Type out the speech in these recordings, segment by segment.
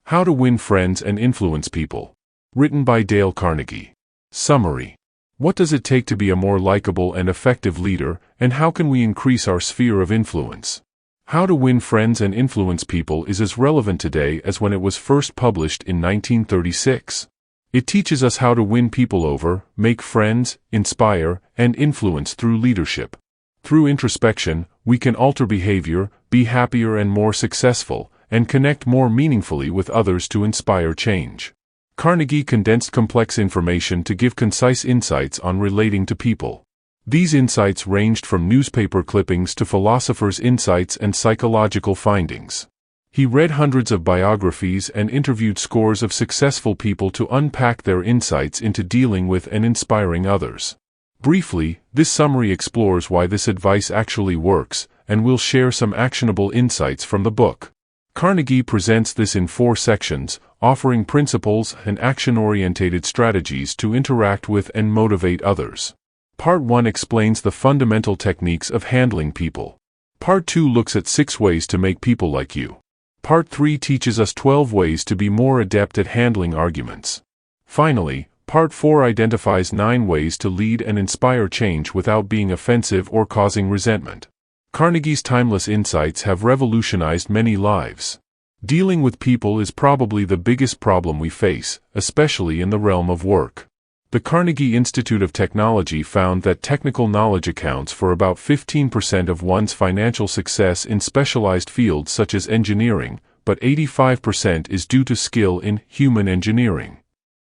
How to Win Friends and Influence People. Written by Dale Carnegie. Summary. What does it take to be a more likable and effective leader, and how can we increase our sphere of influence? How to Win Friends and Influence People is as relevant today as when it was first published in 1936. It teaches us how to win people over, make friends, inspire, and influence through leadership. Through introspection, we can alter behavior, be happier and more successful, and connect more meaningfully with others to inspire change. Carnegie condensed complex information to give concise insights on relating to people. These insights ranged from newspaper clippings to philosophers' insights and psychological findings. He read hundreds of biographies and interviewed scores of successful people to unpack their insights into dealing with and inspiring others. Briefly, this summary explores why this advice actually works, and we'll share some actionable insights from the book. Carnegie presents this in 4 sections, offering principles and action-oriented strategies to interact with and motivate others. Part 1 explains the fundamental techniques of handling people. Part 2 looks at 6 ways to make people like you. Part 3 teaches us 12 ways to be more adept at handling arguments. Finally, Part 4 identifies 9 ways to lead and inspire change without being offensive or causing resentment. Carnegie's timeless insights have revolutionized many lives. Dealing with people is probably the biggest problem we face, especially in the realm of work. The Carnegie Institute of Technology found that technical knowledge accounts for about 15% of one's financial success in specialized fields such as engineering, but 85% is due to skill in human engineering.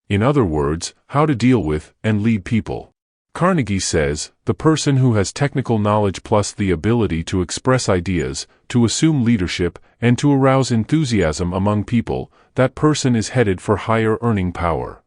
In other words, how to deal with and lead people. Carnegie says, the person who has technical knowledge plus the ability to express ideas, to assume leadership, and to arouse enthusiasm among people, that person is headed for higher earning power.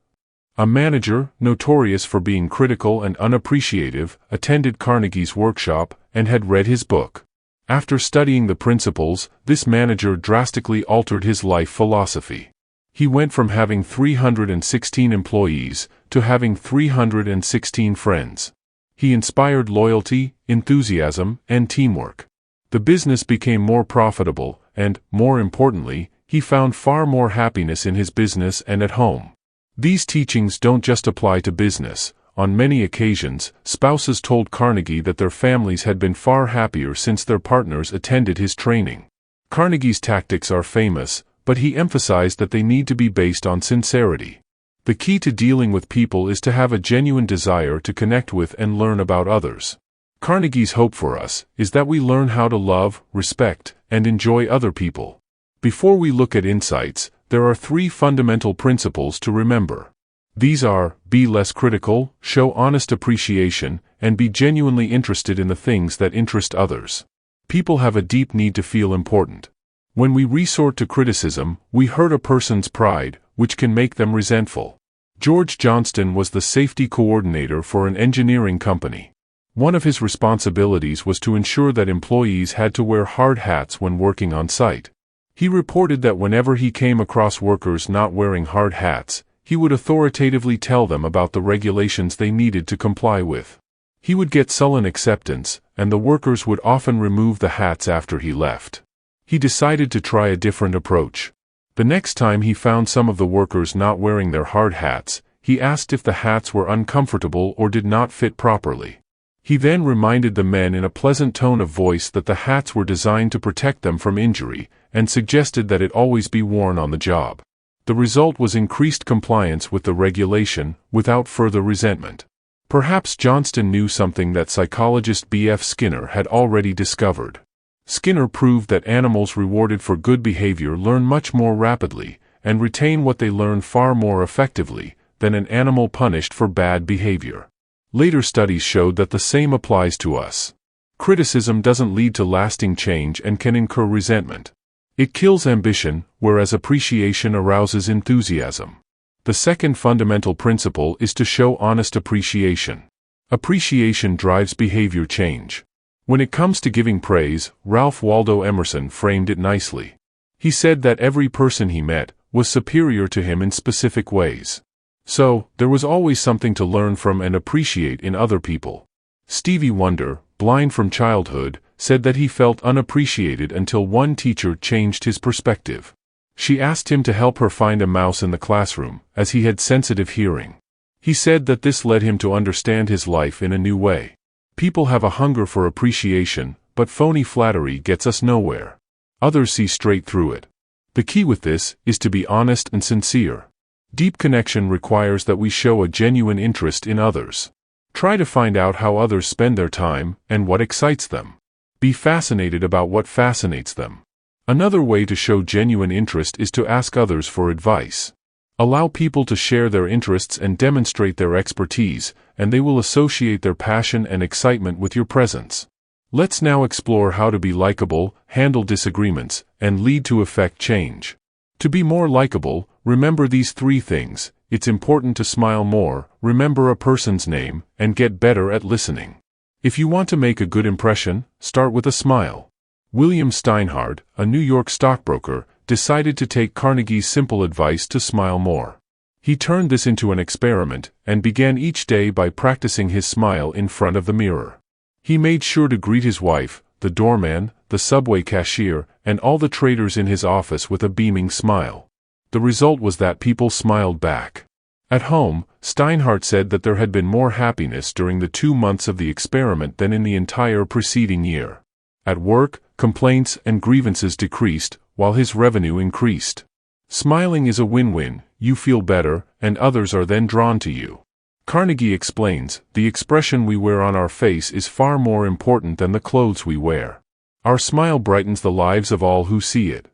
A manager, notorious for being critical and unappreciative, attended Carnegie's workshop and had read his book. After studying the principles, this manager drastically altered his life philosophy. He went from having 316 employees to having 316 friends. He inspired loyalty, enthusiasm, and teamwork. The business became more profitable, and, more importantly, he found far more happiness in his business and at home. These teachings don't just apply to business. On many occasions, spouses told Carnegie that their families had been far happier since their partners attended his training. Carnegie's tactics are famous, but he emphasized that they need to be based on sincerity. The key to dealing with people is to have a genuine desire to connect with and learn about others. Carnegie's hope for us is that we learn how to love, respect, and enjoy other people. Before we look at insights, there are 3 fundamental principles to remember. These are, be less critical, show honest appreciation, and be genuinely interested in the things that interest others. People have a deep need to feel important. When we resort to criticism, we hurt a person's pride, which can make them resentful. George Johnston was the safety coordinator for an engineering company. One of his responsibilities was to ensure that employees had to wear hard hats when working on site. He reported that whenever he came across workers not wearing hard hats, he would authoritatively tell them about the regulations they needed to comply with. He would get sullen acceptance, and the workers would often remove the hats after he left. He decided to try a different approach. The next time he found some of the workers not wearing their hard hats, he asked if the hats were uncomfortable or did not fit properly. He then reminded the men in a pleasant tone of voice that the hats were designed to protect them from injury, and suggested that it always be worn on the job. The result was increased compliance with the regulation, without further resentment. Perhaps Johnston knew something that psychologist B.F. Skinner had already discovered. Skinner proved that animals rewarded for good behavior learn much more rapidly, and retain what they learn far more effectively, than an animal punished for bad behavior. Later studies showed that the same applies to us. Criticism doesn't lead to lasting change and can incur resentment. It kills ambition, whereas appreciation arouses enthusiasm. The second fundamental principle is to show honest appreciation. Appreciation drives behavior change. When it comes to giving praise, Ralph Waldo Emerson framed it nicely. He said that every person he met was superior to him in specific ways. So, there was always something to learn from and appreciate in other people. Stevie Wonder, blind from childhood, said that he felt unappreciated until one teacher changed his perspective. She asked him to help her find a mouse in the classroom, as he had sensitive hearing. He said that this led him to understand his life in a new way. People have a hunger for appreciation, but phony flattery gets us nowhere. Others see straight through it. The key with this is to be honest and sincere. Deep connection requires that we show a genuine interest in others. Try to find out how others spend their time and what excites them. Be fascinated about what fascinates them. Another way to show genuine interest is to ask others for advice. Allow people to share their interests and demonstrate their expertise, and they will associate their passion and excitement with your presence. Let's now explore how to be likable, handle disagreements, and lead to effect change. To be more likable, remember these 3 things. It's important to smile more, remember a person's name, and get better at listening. If you want to make a good impression, start with a smile. William Steinhardt, a New York stockbroker, decided to take Carnegie's simple advice to smile more. He turned this into an experiment, and began each day by practicing his smile in front of the mirror. He made sure to greet his wife, the doorman, the subway cashier, and all the traders in his office with a beaming smile. The result was that people smiled back. At home, Steinhardt said that there had been more happiness during the 2 months of the experiment than in the entire preceding year. At work, complaints and grievances decreased, while his revenue increased. Smiling is a win-win. You feel better, and others are then drawn to you. Carnegie explains, the expression we wear on our face is far more important than the clothes we wear. Our smile brightens the lives of all who see it.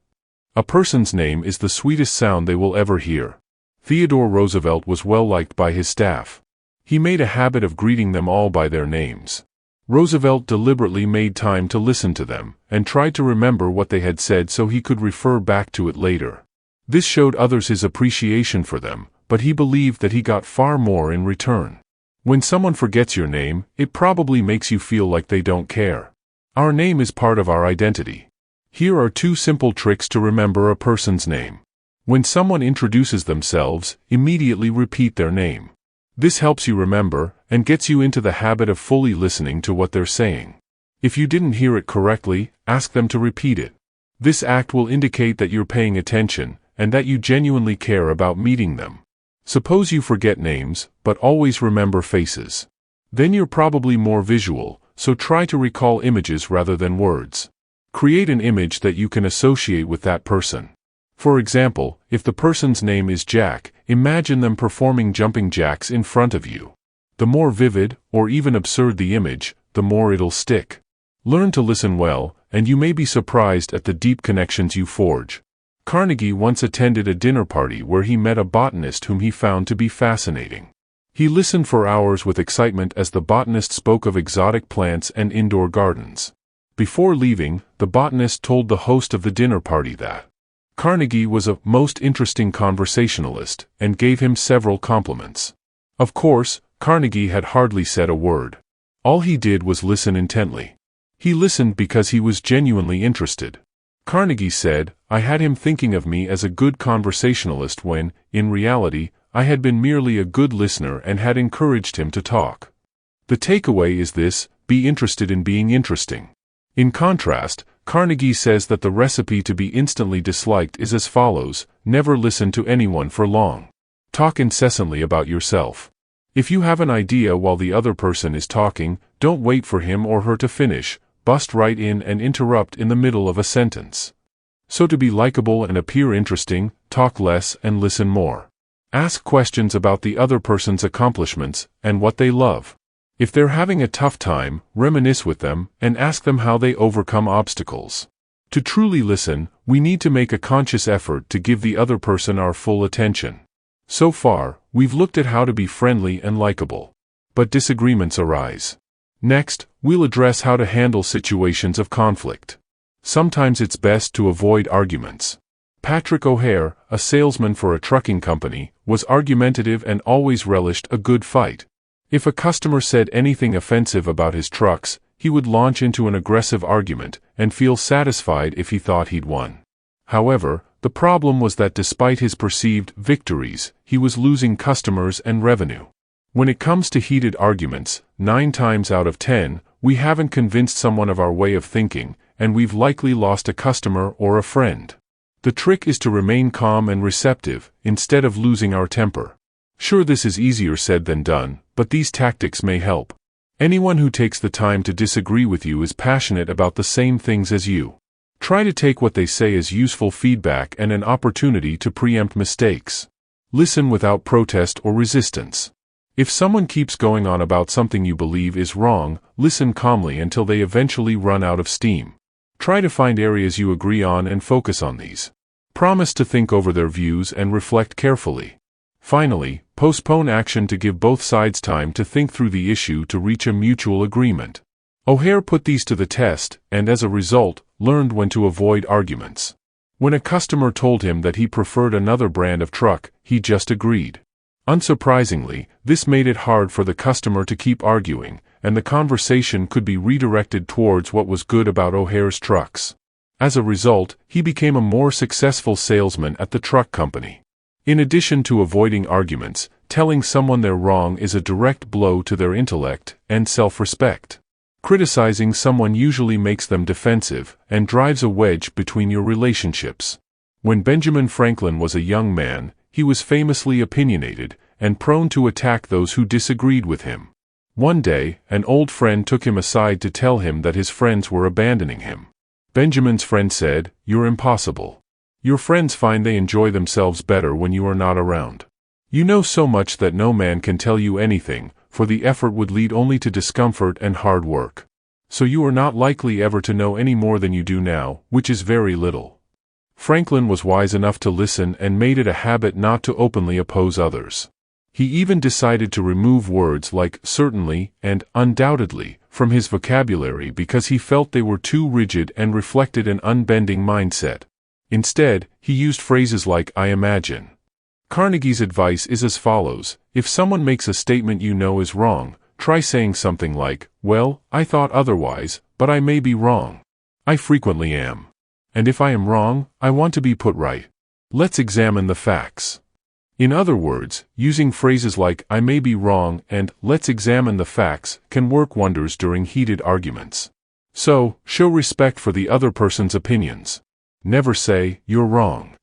A person's name is the sweetest sound they will ever hear. Theodore Roosevelt was well liked by his staff. He made a habit of greeting them all by their names. Roosevelt deliberately made time to listen to them, and tried to remember what they had said so he could refer back to it later. This showed others his appreciation for them, but he believed that he got far more in return. When someone forgets your name, it probably makes you feel like they don't care. Our name is part of our identity. Here are 2 simple tricks to remember a person's name. When someone introduces themselves, immediately repeat their name. This helps you remember, and gets you into the habit of fully listening to what they're saying. If you didn't hear it correctly, ask them to repeat it. This act will indicate that you're paying attention, and that you genuinely care about meeting them. Suppose you forget names, but always remember faces. Then you're probably more visual, so try to recall images rather than words. Create an image that you can associate with that person. For example, if the person's name is Jack, imagine them performing jumping jacks in front of you. The more vivid, or even absurd the image, the more it'll stick. Learn to listen well, and you may be surprised at the deep connections you forge. Carnegie once attended a dinner party where he met a botanist whom he found to be fascinating. He listened for hours with excitement as the botanist spoke of exotic plants and indoor gardens. Before leaving, the botanist told the host of the dinner party that Carnegie was a most interesting conversationalist, and gave him several compliments. Of course, Carnegie had hardly said a word. All he did was listen intently. He listened because he was genuinely interested. Carnegie said, I had him thinking of me as a good conversationalist when, in reality, I had been merely a good listener and had encouraged him to talk. The takeaway is this: be interested in being interesting. In contrast, Carnegie says that the recipe to be instantly disliked is as follows: never listen to anyone for long. Talk incessantly about yourself. If you have an idea while the other person is talking, don't wait for him or her to finish. Bust right in and interrupt in the middle of a sentence. So to be likable and appear interesting, talk less and listen more. Ask questions about the other person's accomplishments and what they love. If they're having a tough time, reminisce with them and ask them how they overcome obstacles. To truly listen, we need to make a conscious effort to give the other person our full attention. So far, we've looked at how to be friendly and likable. But disagreements arise. Next, we'll address how to handle situations of conflict. Sometimes it's best to avoid arguments. Patrick O'Hare, a salesman for a trucking company, was argumentative and always relished a good fight. If a customer said anything offensive about his trucks, he would launch into an aggressive argument and feel satisfied if he thought he'd won. However, the problem was that despite his perceived victories, he was losing customers and revenue. When it comes to heated arguments, 9 times out of 10, we haven't convinced someone of our way of thinking, and we've likely lost a customer or a friend. The trick is to remain calm and receptive, instead of losing our temper. Sure, this is easier said than done, but these tactics may help. Anyone who takes the time to disagree with you is passionate about the same things as you. Try to take what they say as useful feedback and an opportunity to preempt mistakes. Listen without protest or resistance. If someone keeps going on about something you believe is wrong, listen calmly until they eventually run out of steam. Try to find areas you agree on and focus on these. Promise to think over their views and reflect carefully. Finally, postpone action to give both sides time to think through the issue to reach a mutual agreement. O'Hare put these to the test, and as a result, learned when to avoid arguments. When a customer told him that he preferred another brand of truck, he just agreed. Unsurprisingly, this made it hard for the customer to keep arguing, and the conversation could be redirected towards what was good about O'Hare's trucks. As a result, he became a more successful salesman at the truck company. In addition to avoiding arguments, telling someone they're wrong is a direct blow to their intellect and self-respect. Criticizing someone usually makes them defensive and drives a wedge between your relationships. When Benjamin Franklin was a young man, he was famously opinionated and prone to attack those who disagreed with him. One day, an old friend took him aside to tell him that his friends were abandoning him. Benjamin's friend said, "You're impossible. Your friends find they enjoy themselves better when you are not around. You know so much that no man can tell you anything, for the effort would lead only to discomfort and hard work. So you are not likely ever to know any more than you do now, which is very little." Franklin was wise enough to listen and made it a habit not to openly oppose others. He even decided to remove words like certainly and undoubtedly from his vocabulary because he felt they were too rigid and reflected an unbending mindset. Instead, he used phrases like "I imagine." Carnegie's advice is as follows: if someone makes a statement you know is wrong, try saying something like, "Well, I thought otherwise, but I may be wrong. I frequently am. And if I am wrong, I want to be put right. Let's examine the facts." In other words, using phrases like "I may be wrong" and "let's examine the facts" can work wonders during heated arguments. So, show respect for the other person's opinions. Never say, "You're wrong."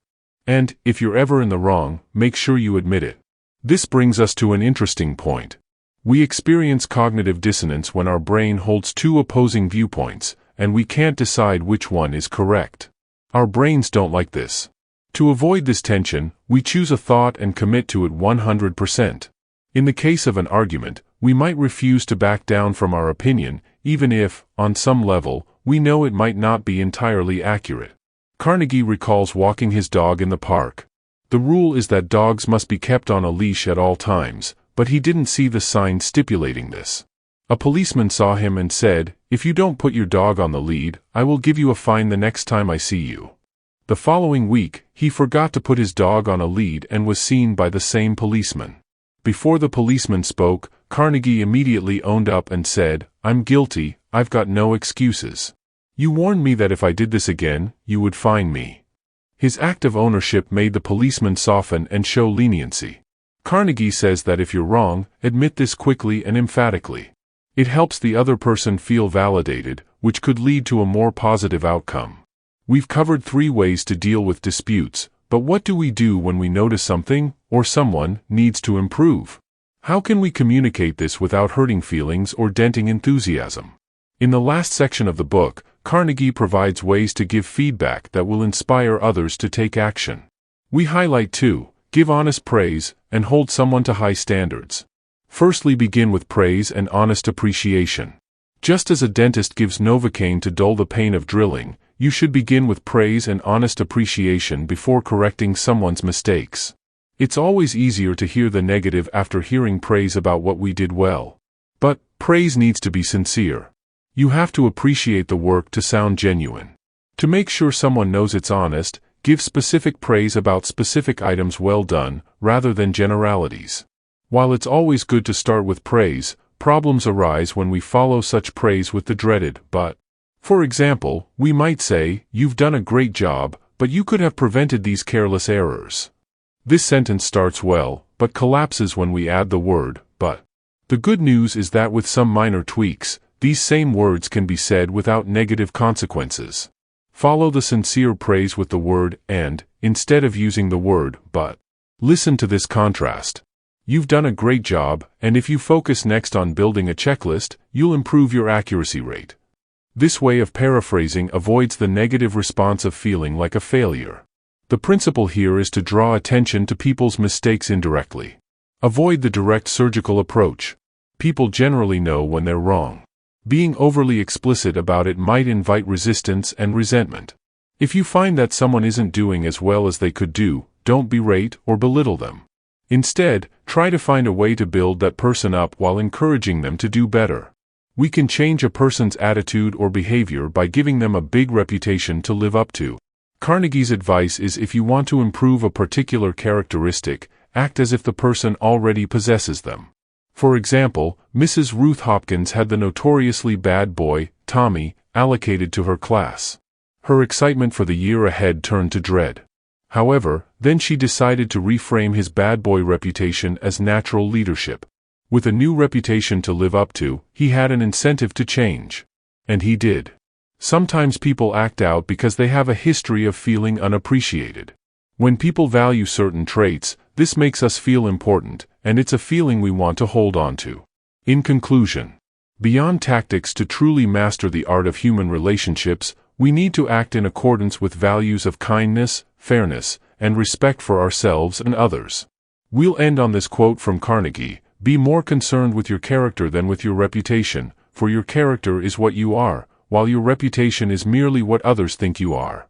And, if you're ever in the wrong, make sure you admit it. This brings us to an interesting point. We experience cognitive dissonance when our brain holds two opposing viewpoints, and we can't decide which one is correct. Our brains don't like this. To avoid this tension, we choose a thought and commit to it 100%. In the case of an argument, we might refuse to back down from our opinion, even if, on some level, we know it might not be entirely accurate. Carnegie recalls walking his dog in the park. The rule is that dogs must be kept on a leash at all times, but he didn't see the sign stipulating this. A policeman saw him and said, "If you don't put your dog on the lead, I will give you a fine the next time I see you." The following week, he forgot to put his dog on a lead and was seen by the same policeman. Before the policeman spoke, Carnegie immediately owned up and said, "I'm guilty, I've got no excuses. You warned me that if I did this again, you would fine me." His act of ownership made the policeman soften and show leniency. Carnegie says that if you're wrong, admit this quickly and emphatically. It helps the other person feel validated, which could lead to a more positive outcome. We've covered 3 ways to deal with disputes, but what do we do when we notice something, or someone, needs to improve? How can we communicate this without hurting feelings or denting enthusiasm? In the last section of the book, Carnegie provides ways to give feedback that will inspire others to take action. We highlight 2: give honest praise, and hold someone to high standards. Firstly, begin with praise and honest appreciation. Just as a dentist gives Novocaine to dull the pain of drilling, you should begin with praise and honest appreciation before correcting someone's mistakes. It's always easier to hear the negative after hearing praise about what we did well. But praise needs to be sincere. You have to appreciate the work to sound genuine. To make sure someone knows it's honest, give specific praise about specific items well done, rather than generalities. While it's always good to start with praise, problems arise when we follow such praise with the dreaded "but." For example, we might say, "You've done a great job, but you could have prevented these careless errors." This sentence starts well, but collapses when we add the word "but." The good news is that with some minor tweaks, these same words can be said without negative consequences. Follow the sincere praise with the word "and" instead of using the word "but." Listen to this contrast. You've done a great job, and if you focus next on building a checklist, you'll improve your accuracy rate. This way of paraphrasing avoids the negative response of feeling like a failure. The principle here is to draw attention to people's mistakes indirectly. Avoid the direct surgical approach. People generally know when they're wrong. Being overly explicit about it might invite resistance and resentment. If you find that someone isn't doing as well as they could do, don't berate or belittle them. Instead, try to find a way to build that person up while encouraging them to do better. We can change a person's attitude or behavior by giving them a big reputation to live up to. Carnegie's advice is if you want to improve a particular characteristic, act as if the person already possesses them. For example, Mrs. Ruth Hopkins had the notoriously bad boy, Tommy, allocated to her class. Her excitement for the year ahead turned to dread. However, then she decided to reframe his bad boy reputation as natural leadership. With a new reputation to live up to, he had an incentive to change. And he did. Sometimes people act out because they have a history of feeling unappreciated. When people value certain traits, this makes us feel important, and it's a feeling we want to hold on to. In conclusion, beyond tactics to truly master the art of human relationships, we need to act in accordance with values of kindness, fairness, and respect for ourselves and others. We'll end on this quote from Carnegie: "Be more concerned with your character than with your reputation, for your character is what you are, while your reputation is merely what others think you are."